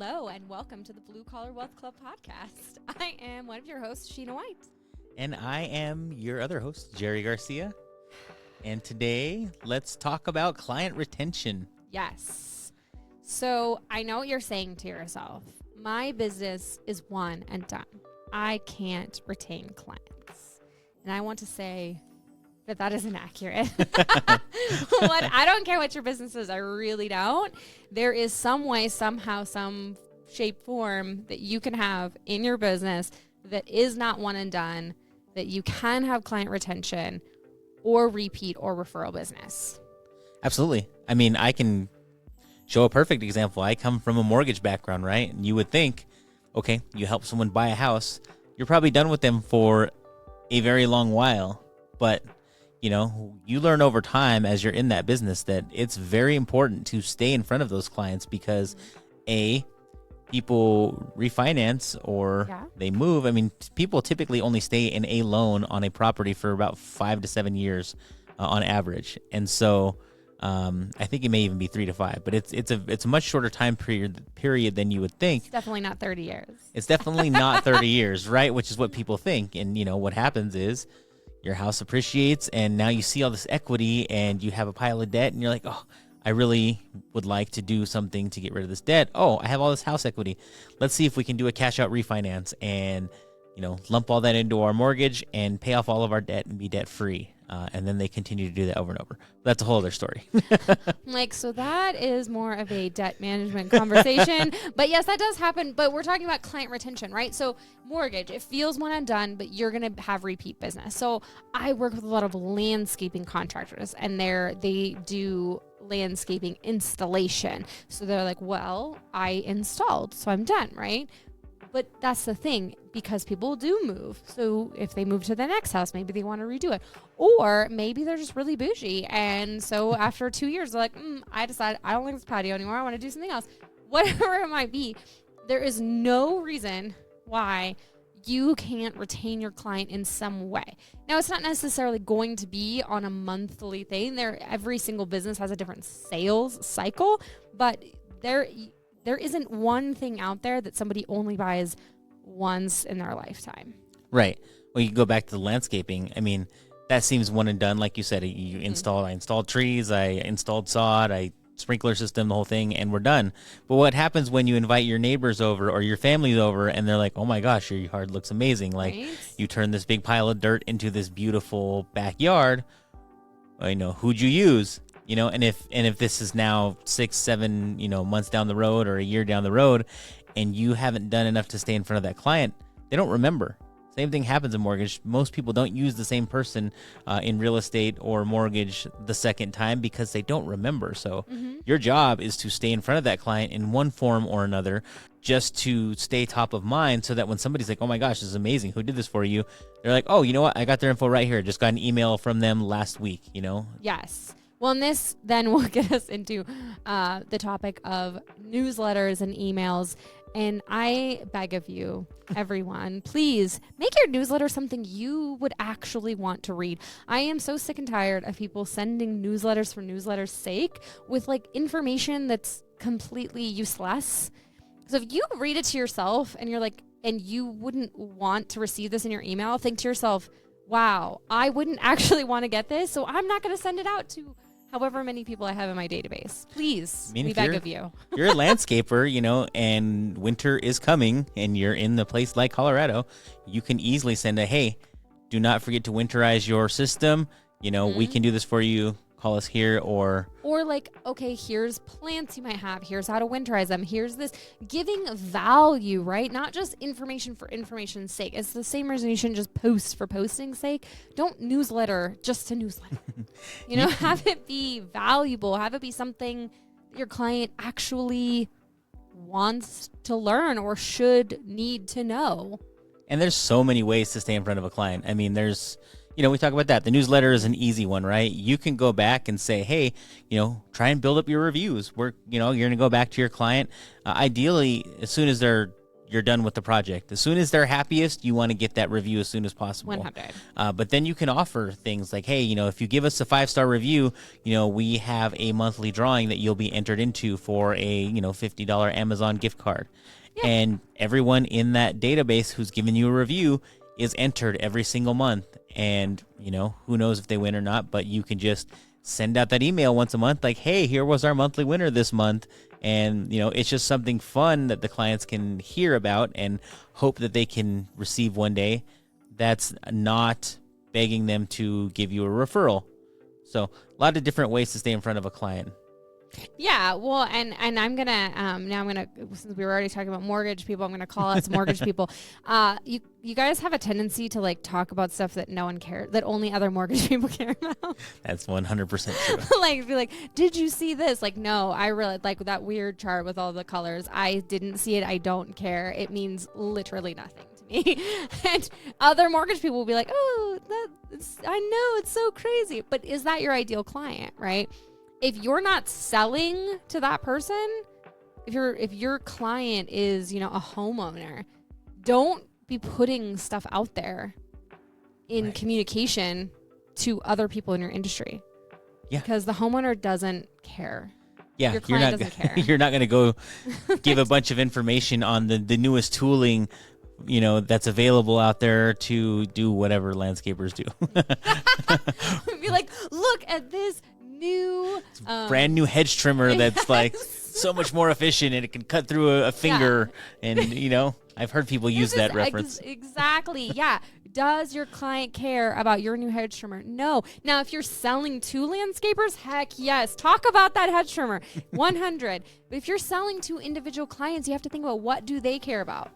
Hello and welcome to the Blue Collar Wealth Club podcast. I am one of your hosts, Sheena White. And I am your other host, Jerry Garcia. And today, let's talk about client retention. Yes. So I know what you're saying to yourself. My business is one and done. I can't retain clients. And I want to say that isn't accurate. I don't care what your business is. I really don't. There is some way, somehow, some shape, form that you can have in your business that is not one and done, that you can have client retention or repeat or referral business. Absolutely. I mean, I can show a perfect example. I come from a mortgage background, right? And you would think, okay, you help someone buy a house, you're probably done with them for a very long while. But you know, you learn over time as you're in that business that it's very important to stay in front of those clients because people refinance or they move. I mean, people typically only stay in a loan on a property for about 5 to 7 years on average. And so I think it may even be 3 to 5, but it's a much shorter time period than you would think. It's definitely not 30 years. It's definitely not 30 years, right? Which is what people think. And, you know, what happens is your house appreciates and now you see all this equity and you have a pile of debt and you're like, oh, I really would like to do something to get rid of this debt. Oh, I have all this house equity. Let's see if we can do a cash out refinance and, you know, lump all that into our mortgage and pay off all of our debt and be debt free. And then they continue to do that over and over. That's a whole other story. So that is more of a debt management conversation. But yes, that does happen. But we're talking about client retention, right? So mortgage, it feels one and done, but you're going to have repeat business. So I work with a lot of landscaping contractors and they do landscaping installation. So they're like, well, I installed, so I'm done, right? But that's the thing, because people do move. So if they move to the next house, maybe they want to redo it. Or maybe they're just really bougie. And so after 2 years, they're like, I decided I don't like this patio anymore. I want to do something else. Whatever it might be, there is no reason why you can't retain your client in some way. Now, it's not necessarily going to be on a monthly thing. Every single business has a different sales cycle, but there isn't one thing out there that somebody only buys once in their lifetime. Right. Well, you go back to the landscaping. I mean, that seems one and done. Like you said, I installed trees, I installed sod, I sprinkler system, the whole thing, and we're done. But what happens when you invite your neighbors over or your family over and they're like, oh my gosh, your yard looks amazing. Like you turn this big pile of dirt into this beautiful backyard. Well, you know, who'd you use? You know, and if this is now 6, 7, months down the road or a year down the road, and you haven't done enough to stay in front of that client, they don't remember. Same thing happens in mortgage. Most people don't use the same person in real estate or mortgage the second time because they don't remember. So your job is to stay in front of that client in one form or another, just to stay top of mind, so that when somebody's like, oh my gosh, this is amazing, who did this for you? They're like, oh, you know what? I got their info right here. Just got an email from them last week, Yes. Well, and this then will get us into the topic of newsletters and emails. And I beg of you, everyone, please make your newsletter something you would actually want to read. I am so sick and tired of people sending newsletters for newsletters' sake with information that's completely useless. So if you read it to yourself and you're like, and you wouldn't want to receive this in your email, think to yourself, wow, I wouldn't actually want to get this, so I'm not going to send it out to however many people I have in my database. Please, we beg of you. You're a landscaper, and winter is coming, and you're in a place like Colorado, you can easily send hey, do not forget to winterize your system. We can do this for you. Call us here or okay, here's plants you might have. Here's how to winterize them. Here's this. Giving value, right? Not just information for information's sake. It's the same reason you shouldn't just post for posting's sake. Don't newsletter just to newsletter. Have it be valuable. Have it be something your client actually wants to learn or should need to know. And there's so many ways to stay in front of a client. I mean, we talk about that. The newsletter is an easy one, right? You can go back and say, hey, try and build up your reviews. You're going to go back to your client. Ideally, as soon as they're you're done with the project. As soon as they're happiest, you want to get that review as soon as possible. 100. But then you can offer things like, hey, if you give us a 5-star review, we have a monthly drawing that you'll be entered into for a, $50 Amazon gift card. Yeah. And everyone in that database who's given you a review is entered every single month. And, who knows if they win or not, but you can just send out that email once a month like, hey, here was our monthly winner this month. And, it's just something fun that the clients can hear about and hope that they can receive one day. That's not begging them to give you a referral. So a lot of different ways to stay in front of a client. Yeah, well, and I'm gonna now I'm gonna, since we were already talking about mortgage people, I'm gonna call out some mortgage people. You guys have a tendency to like talk about stuff that no one cares, that only other mortgage people care about. That's 100% true. Like, be like, did you see this? Like, no, I really like that weird chart with all the colors. I didn't see it. I don't care. It means literally nothing to me. And other mortgage people will be like, oh, I know it's so crazy, but is that your ideal client, right? If you're not selling to that person, if your client is, a homeowner, don't be putting stuff out there in communication to other people in your industry. Yeah. Because the homeowner doesn't care. Yeah. Your client doesn't care. You're not going to go give a bunch of information on the newest tooling, that's available out there to do whatever landscapers do. Be like, look at this new brand new hedge trimmer that's like so much more efficient and it can cut through a finger. And I've heard people use that reference. Exactly. Yeah. Does your client care about your new hedge trimmer? No. Now, if you're selling to landscapers, heck yes, talk about that hedge trimmer. 100. But if you're selling to individual clients, you have to think about, what do they care about?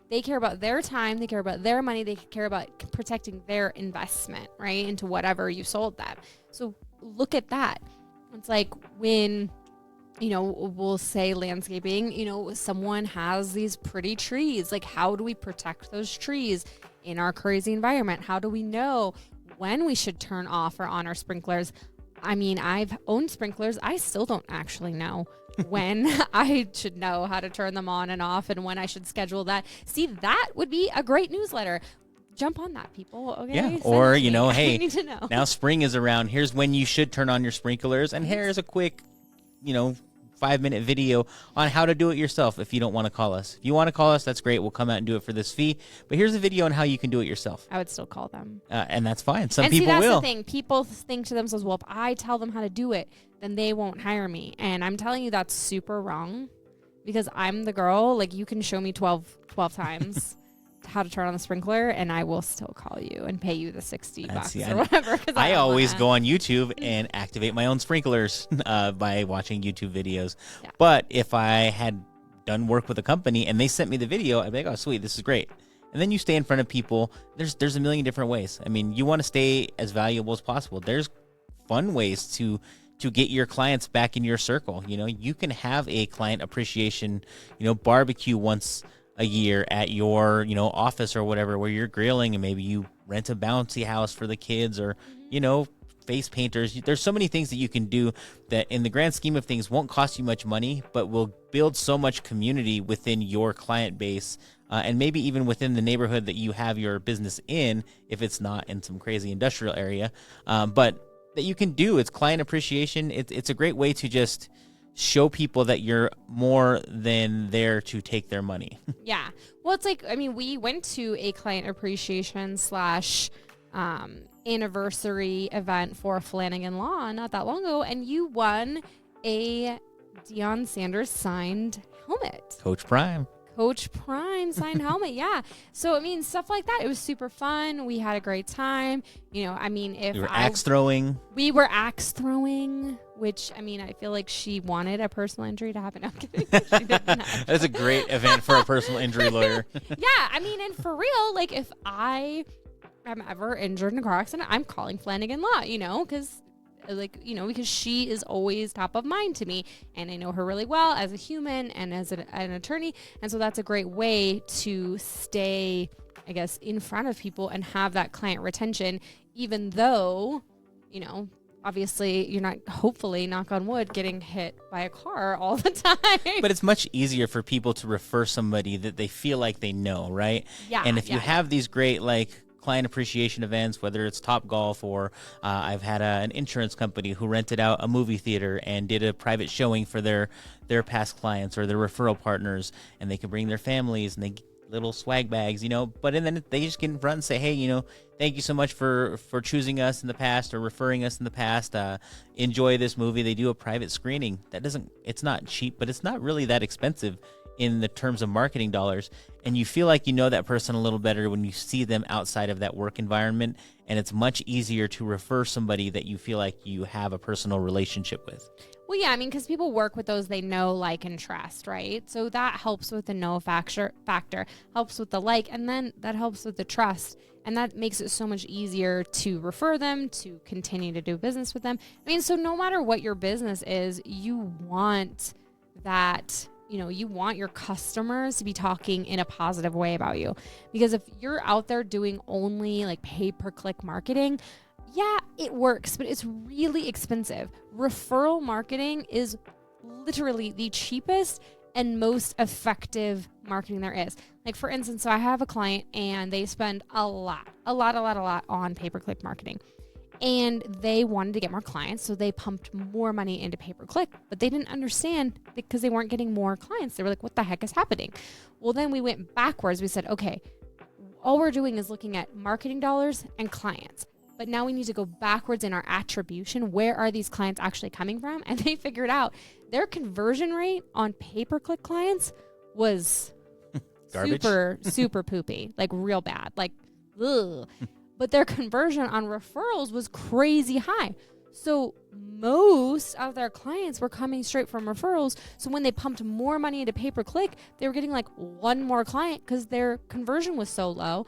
They care about their time. They care about their money. They care about protecting their investment, right, into whatever you sold them. So look at that. It's like when, we'll say landscaping, someone has these pretty trees. Like, how do we protect those trees in our crazy environment? How do we know when we should turn off or on our sprinklers? I mean, I've owned sprinklers. I still don't actually know when I should know how to turn them on and off and when I should schedule that. See, that would be a great newsletter. Jump on that, people. Okay. Yeah. Or, hey, need to know. Now spring is around. Here's when you should turn on your sprinklers. And here's a quick, 5-minute video on how to do it yourself if you don't want to call us. If you want to call us, that's great. We'll come out and do it for this fee. But here's a video on how you can do it yourself. I would still call them. And that's fine. Some and people that's will. The thing. People think to themselves, well, if I tell them how to do it, then they won't hire me. And I'm telling you that's super wrong, because I'm the girl. Like, you can show me 12 times how to turn on the sprinkler, and I will still call you and pay you the $60 or whatever. I always go on YouTube and activate my own sprinklers by watching YouTube videos. Yeah. But if I had done work with a company and they sent me the video, I'd be like, oh, sweet, this is great. And then you stay in front of people. There's a million different ways. I mean, you want to stay as valuable as possible. There's fun ways to get your clients back in your circle. You can have a client appreciation, barbecue once a year at your, office or whatever, where you're grilling, and maybe you rent a bouncy house for the kids, or, face painters. There's so many things that you can do that in the grand scheme of things won't cost you much money, but will build so much community within your client base, and maybe even within the neighborhood that you have your business in, if it's not in some crazy industrial area. But that you can do. It's client appreciation. It's a great way to just show people that you're more than there to take their money. Yeah. Well, it's like, we went to a client appreciation / anniversary event for Flanagan Law not that long ago, and you won a Deion Sanders signed helmet. Coach Prime signed helmet. Yeah. So, stuff like that. It was super fun. We had a great time. We were axe throwing. We were axe throwing, which, I feel like she wanted a personal injury to happen. No, I'm kidding. She didn't. That's a great event for a personal injury lawyer. Yeah. And for real, like, if I am ever injured in a car accident, I'm calling Flanagan Law, because she is always top of mind to me, and I know her really well as a human and as an attorney. And so that's a great way to stay, I guess, in front of people and have that client retention, even though, obviously you're not, hopefully, knock on wood, getting hit by a car all the time. But it's much easier for people to refer somebody that they feel like they know, right? Yeah. And if you have these great like client appreciation events, whether it's Top Golf or I've had an insurance company who rented out a movie theater and did a private showing for their past clients or their referral partners, and they can bring their families and they little swag bags, but and then they just get in front and say, hey, thank you so much for choosing us in the past or referring us in the past. Enjoy this movie. They do a private screening. It's not cheap, but it's not really that expensive in the terms of marketing dollars. And you feel like you know that person a little better when you see them outside of that work environment. And it's much easier to refer somebody that you feel like you have a personal relationship with. Well, yeah, I mean, because people work with those they know, like, and trust, right? So that helps with the know factor, helps with the like, and then that helps with the trust. And that makes it so much easier to refer them, to continue to do business with them. I mean, so no matter what your business is, you want that, you want your customers to be talking in a positive way about you. Because if you're out there doing only like pay-per-click marketing, yeah, it works, but it's really expensive. Referral marketing is literally the cheapest and most effective marketing there is. Like, for instance, so I have a client and they spend a lot on pay-per-click marketing. And they wanted to get more clients, so they pumped more money into pay-per-click, but they didn't understand because they weren't getting more clients. They were like, what the heck is happening? Well, then we went backwards. We said, okay, all we're doing is looking at marketing dollars and clients. But now we need to go backwards in our attribution. Where are these clients actually coming from? And they figured out their conversion rate on pay-per-click clients was super poopy, like real bad, like, ugh. But their conversion on referrals was crazy high. So most of their clients were coming straight from referrals. So when they pumped more money into pay-per-click, they were getting like one more client because their conversion was so low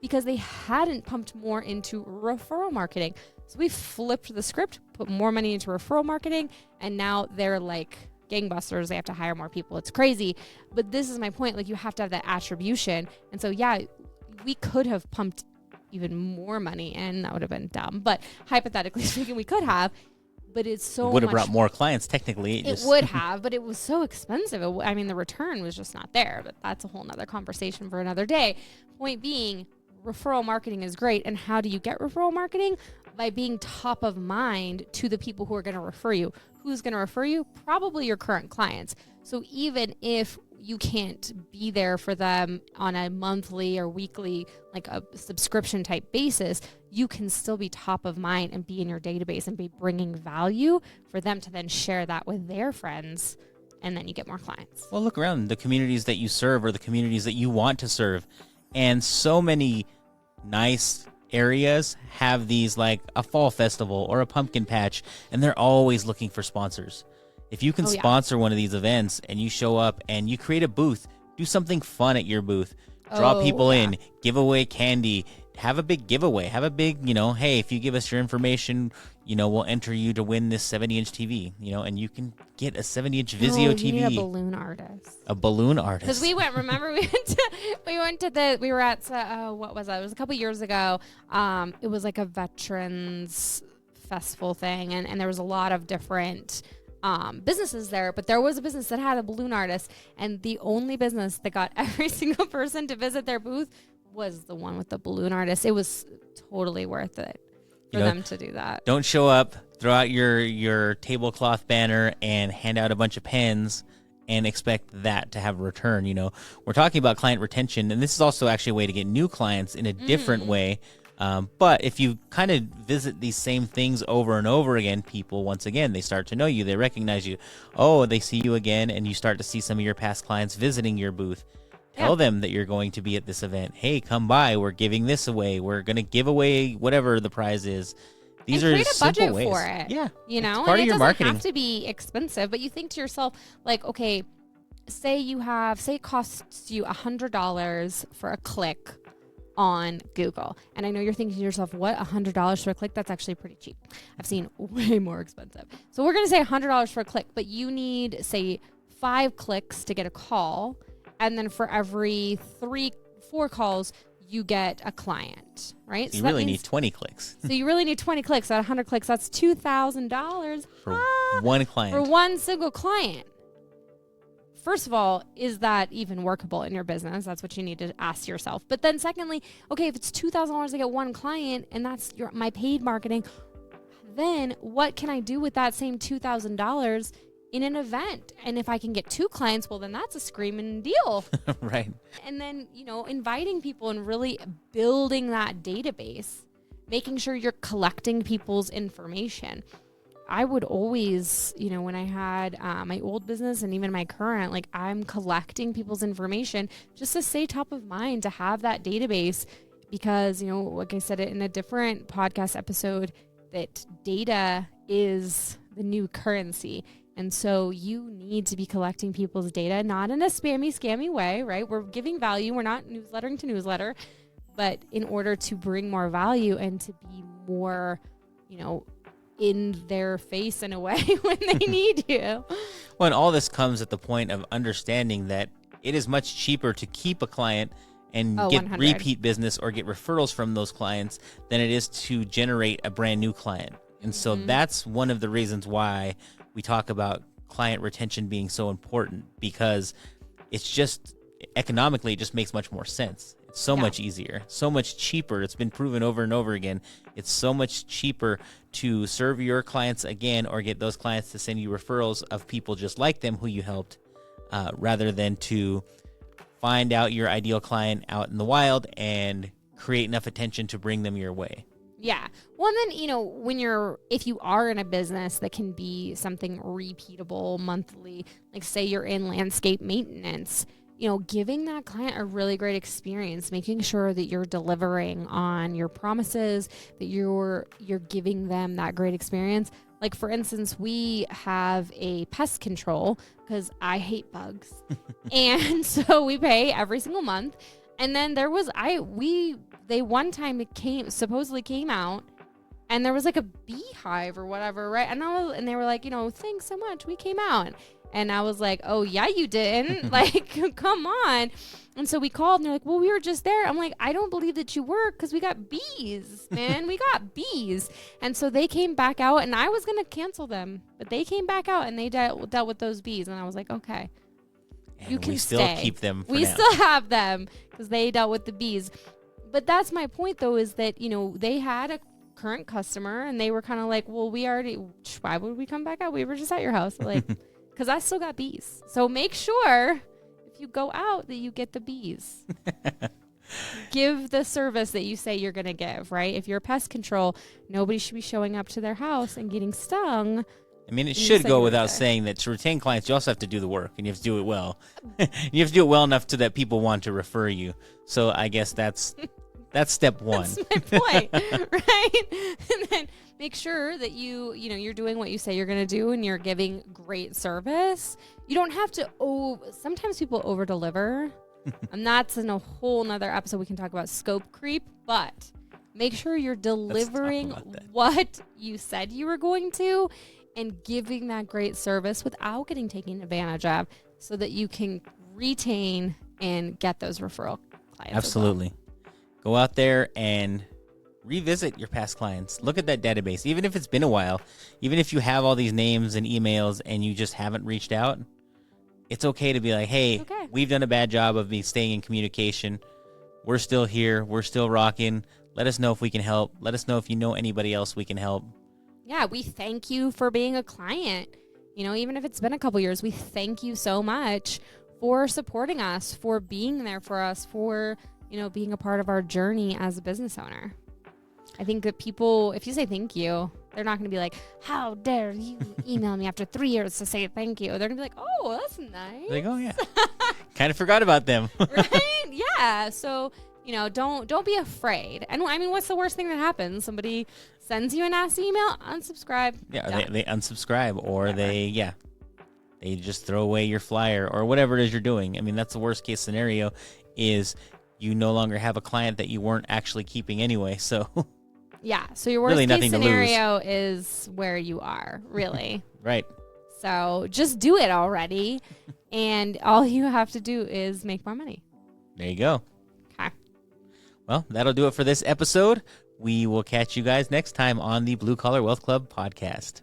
because they hadn't pumped more into referral marketing. So we flipped the script, put more money into referral marketing, and now they're like gangbusters. They have to hire more people. It's crazy. But this is my point. Like, you have to have that attribution. And so, yeah, we could have pumped even more money, and that would have been dumb. But hypothetically speaking, we could have. But it's so would have brought more clients. Technically, it would have, but it was so expensive. I mean, the return was just not there. But that's a whole nother conversation for another day. Point being, referral marketing is great. And how do you get referral marketing? By being top of mind to the people who are going to refer you. Who's going to refer you? Probably your current clients. So even if you can't be there for them on a monthly or weekly, like a subscription type basis, you can still be top of mind and be in your database and be bringing value for them to then share that with their friends. And then you get more clients. Well, look around the communities that you serve or the communities that you want to serve. And so many nice areas have these, like a fall festival or a pumpkin patch, and they're always looking for sponsors. If you can sponsor one of these events and you show up and you create a booth, do something fun at your booth, draw people in, give away candy, have a big giveaway, have a big, hey, if you give us your information, we'll enter you to win this 70-inch TV, and you can get a 70-inch Vizio TV. You need a balloon artist. A balloon artist. Because we went we were at, what was that? It was a couple years ago. It was like a veterans festival thing. And there was a lot of different businesses there, but there was a business that had a balloon artist, and the only business that got every single person to visit their booth was the one with the balloon artist. It was totally worth it for them to do that. Don't show up, throw out your tablecloth banner and hand out a bunch of pens and expect that to have a return. We're talking about client retention, and this is also actually a way to get new clients in a different way. But if you kind of visit these same things over and over again, people, once again, they start to know you. They recognize you. Oh, they see you again, and you start to see some of your past clients visiting your booth. Tell them that you're going to be at this event. Hey, come by. We're giving this away. We're going to give away whatever the prize is. These are simple ways. For it. Yeah. It's part of your marketing. It doesn't have to be expensive, but you think to yourself, like, okay, say it costs you $100 for a click on Google. And I know you're thinking to yourself, what, $100 for a click? That's actually pretty cheap. I've seen way more expensive. So we're going to say $100 for a click, but you need, say, 5 clicks to get a call. And then for every 4 calls, you get a client, right? So you really need 20 clicks. So you really need 20 clicks. At 100 clicks, that's $2,000 for one client. For one single client. First of all, is that even workable in your business? That's what you need to ask yourself. But then secondly, okay, if it's $2,000 to get one client and that's my paid marketing, then what can I do with that same $2,000 in an event? And if I can get 2 clients, well, then that's a screaming deal. Right. And then, inviting people and really building that database, making sure you're collecting people's information. I would always, when I had my old business and even my current, like I'm collecting people's information just to stay top of mind, to have that database, because, like I said it in a different podcast episode, that data is the new currency. And so you need to be collecting people's data, not in a scammy way, right? We're giving value. We're not newslettering to newsletter, but in order to bring more value and to be more, in their face in a way when they need you. Well, and all this comes at the point of understanding that it is much cheaper to keep a client and get 100. repeat business or get referrals from those clients than it is to generate a brand new client. And so that's one of the reasons why we talk about client retention being so important, because it's just economically, it just makes much more sense. It's so much easier, so much cheaper. It's been proven over and over again. It's so much cheaper to serve your clients again or get those clients to send you referrals of people just like them who you helped, rather than to find out your ideal client out in the wild and create enough attention to bring them your way. Yeah. Well, and then, if you are in a business that can be something repeatable monthly, like say you're in landscape maintenance, giving that client a really great experience, making sure that you're delivering on your promises, that you're giving them that great experience. Like, for instance, we have a pest control because I hate bugs. And so we pay every single month. And then they one time supposedly came out, and there was like a beehive or whatever, right? And they were like, thanks so much, we came out. And I was like, oh, yeah, you didn't. Like, come on. And so we called, and they're like, well, we were just there. I'm like, I don't believe that you were, because we got bees, man. We got bees. And so they came back out, and I was going to cancel them. But they came back out, and they dealt with those bees. And I was like, okay, and you can we still stay. keep them for we now. still have them because they dealt with the bees. But that's my point, though, is that, they had a current customer, and they were kind of like, well, why would we come back out? We were just at your house. Like, because I still got bees. So make sure if you go out that you get the bees. Give the service that you say you're going to give, right? If you're pest control, nobody should be showing up to their house and getting stung. I mean, it should go without saying that to retain clients, you also have to do the work, and you have to do it well. You have to do it well enough so that people want to refer you. So I guess that's step one. That's my point, right? And then make sure that you're doing what you say you're going to do, and you're giving great service. You don't have to. Sometimes people over deliver, and that's in a whole nother episode. We can talk about scope creep, but make sure you're delivering what you said you were going to, and giving that great service without getting taken advantage of, so that you can retain and get those referral clients. Absolutely. Go out there and revisit your past clients. Look at that database. Even if it's been a while, even if you have all these names and emails and you just haven't reached out, it's okay to be like, hey, we've done a bad job of staying in communication. We're still here. We're still rocking. Let us know if we can help. Let us know if you know anybody else we can help. Yeah, we thank you for being a client. Even if it's been a couple years, we thank you so much for supporting us, for being there for us, for being a part of our journey as a business owner. I think that people, if you say thank you, they're not going to be like, how dare you email me after 3 years to say thank you. They're going to be like, oh, that's nice. Like, oh, yeah. Kind of forgot about them. Right? Yeah. So, don't be afraid. And I mean, what's the worst thing that happens? Somebody sends you a nasty email, unsubscribe. Yeah, they unsubscribe, or they just throw away your flyer or whatever it is you're doing. I mean, that's the worst case scenario, is you no longer have a client that you weren't actually keeping anyway. So yeah, so your worst really case scenario is where you are, really. Right. So just do it already, and all you have to do is make more money. There you go. Okay. Well, that'll do it for this episode. We will catch you guys next time on the Blue Collar Wealth Club podcast.